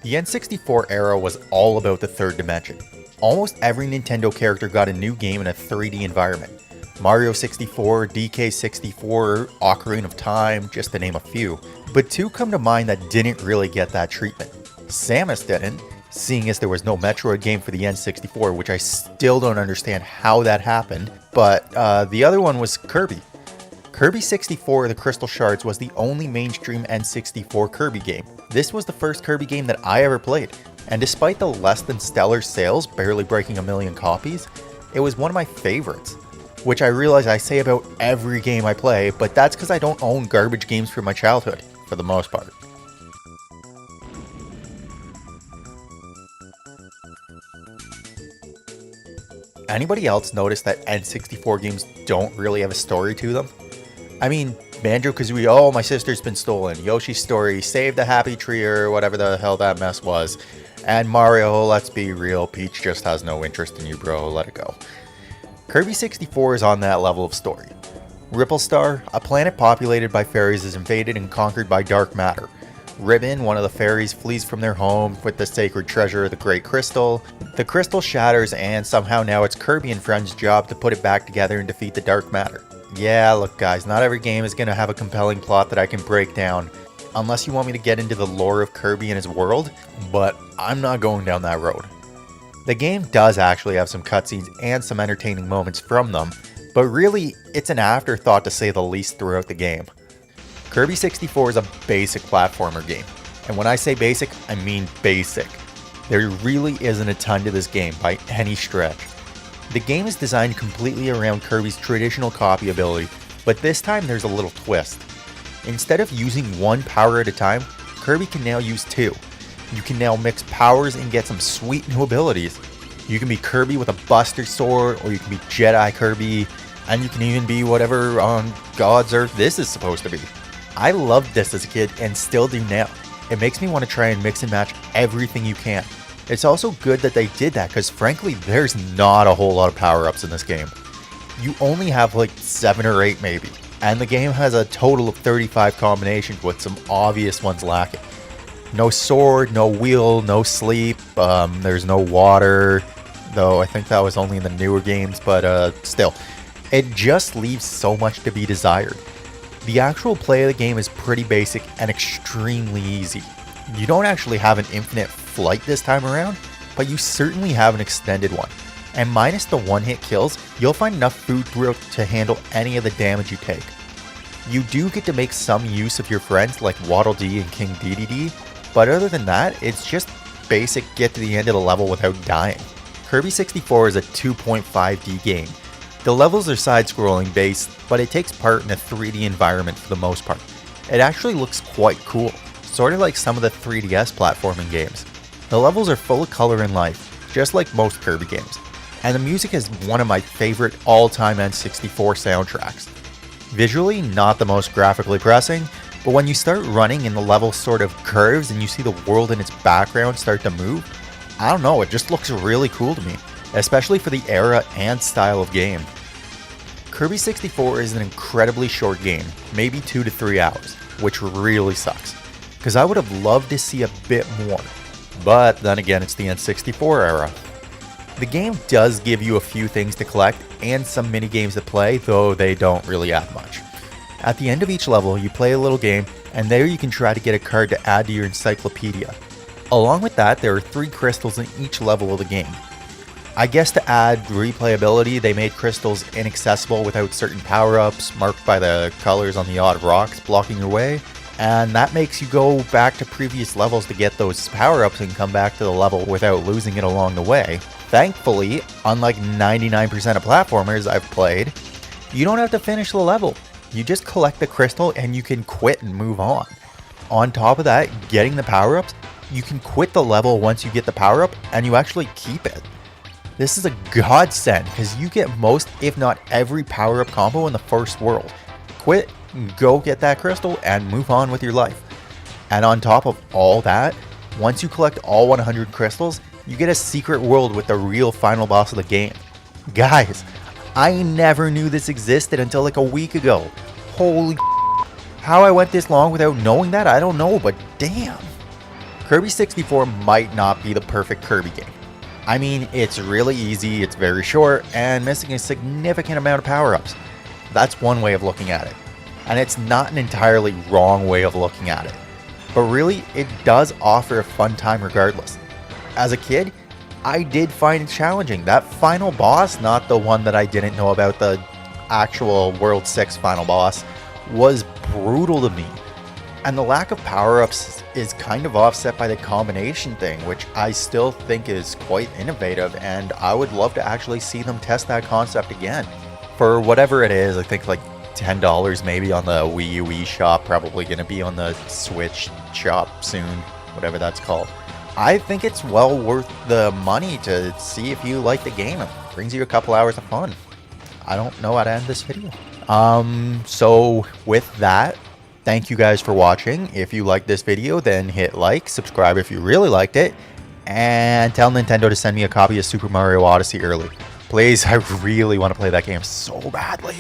The N64 era was all about the third dimension. Almost every Nintendo character got a new game in a 3D environment. Mario 64, DK 64, Ocarina of Time, just to name a few. But two come to mind that didn't really get that treatment. Samus didn't, seeing as there was no Metroid game for the N64, which I still don't understand how that happened. But the other one was Kirby. Kirby 64 The Crystal Shards was the only mainstream N64 Kirby game. This was the first Kirby game that I ever played, and despite the less than stellar sales, barely breaking 1 million copies, it was one of my favorites. Which I realize I say about every game I play, but that's because I don't own garbage games from my childhood, for the most part. Anybody else notice that N64 games don't really have a story to them? I mean, Banjo-Kazooie, oh, my sister's been stolen. Yoshi's Story, Save the Happy Tree, or whatever the hell that mess was. And Mario, let's be real, Peach just has no interest in you, bro, let it go. Kirby 64 is on that level of story. Ripple Star, a planet populated by fairies, is invaded and conquered by dark matter. Ribbon, one of the fairies, flees from their home with the sacred treasure, the Great Crystal. The crystal shatters, and somehow now it's Kirby and friends' job to put it back together and defeat the dark matter. Yeah, look guys, not every game is going to have a compelling plot that I can break down, unless you want me to get into the lore of Kirby and his world, but I'm not going down that road. The game does actually have some cutscenes and some entertaining moments from them, but really, it's an afterthought to say the least throughout the game. Kirby 64 is a basic platformer game, and when I say basic, I mean basic. There really isn't a ton to this game by any stretch. The game is designed completely around Kirby's traditional copy ability, but this time there's a little twist. Instead of using one power at a time, Kirby can now use two. You can now mix powers and get some sweet new abilities. You can be Kirby with a Buster Sword, or you can be Jedi Kirby, and you can even be whatever on God's Earth this is supposed to be. I loved this as a kid and still do now. It makes me want to try and mix and match everything you can. It's also good that they did that because frankly there's not a whole lot of power-ups in this game. You only have like 7 or 8 maybe, and the game has a total of 35 combinations with some obvious ones lacking. No sword, no wheel, no sleep, there's no water, though I think that was only in the newer games, but still. It just leaves so much to be desired. The actual play of the game is pretty basic and extremely easy. You don't actually have an infinite flight this time around, but you certainly have an extended one. And minus the one-hit kills, you'll find enough food throughout to handle any of the damage you take. You do get to make some use of your friends like Waddle Dee and King Dedede, but other than that, it's just basic get to the end of the level without dying. Kirby 64 is a 2.5D game. The levels are side-scrolling based, but it takes part in a 3D environment for the most part. It actually looks quite cool, sort of like some of the 3DS platforming games. The levels are full of color and life, just like most Kirby games, and the music is one of my favorite all-time N64 soundtracks. Visually, not the most graphically pressing, but when you start running and the level sort of curves and you see the world in its background start to move, I don't know, it just looks really cool to me, especially for the era and style of game. Kirby 64 is an incredibly short game, maybe 2 to 3 hours, which really sucks, because I would have loved to see a bit more, but then again it's the N64 era. The game does give you a few things to collect and some mini games to play, though they don't really add much. At the end of each level, you play a little game, and there you can try to get a card to add to your encyclopedia. Along with that, there are 3 crystals in each level of the game. I guess to add replayability, they made crystals inaccessible without certain power-ups, marked by the colors on the odd rocks blocking your way, and that makes you go back to previous levels to get those power-ups and come back to the level without losing it along the way. Thankfully, unlike 99% of platformers I've played, you don't have to finish the level. You just collect the crystal and you can quit and move on. On top of that, getting the power-ups, you can quit the level once you get the power-up and you actually keep it. This is a godsend because you get most, if not every power-up combo in the first world. Quit, go get that crystal, and move on with your life. And on top of all that, once you collect all 100 crystals, you get a secret world with the real final boss of the game. Guys, I never knew this existed until like a week ago. Holy how I went this long without knowing that, I don't know, but damn. Kirby 64 might not be the perfect Kirby game. I mean, it's really easy, it's very short, and missing a significant amount of power-ups. That's one way of looking at it. And it's not an entirely wrong way of looking at it. But really, it does offer a fun time regardless. As a kid, I did find it challenging. That final boss, not the one that I didn't know about, the actual World 6 final boss, was brutal to me. And the lack of power-ups is kind of offset by the combination thing, which I still think is quite innovative, and I would love to actually see them test that concept again. For whatever it is, I think like $10 maybe on the Wii U eShop, probably going to be on the Switch shop soon, whatever that's called. I think it's well worth the money to see if you like the game. It brings you a couple hours of fun. I don't know how to end this video. So with that, thank you guys for watching. If you liked this video, then hit like, subscribe if you really liked it, and tell Nintendo to send me a copy of Super Mario Odyssey early. Please, I really want to play that game so badly.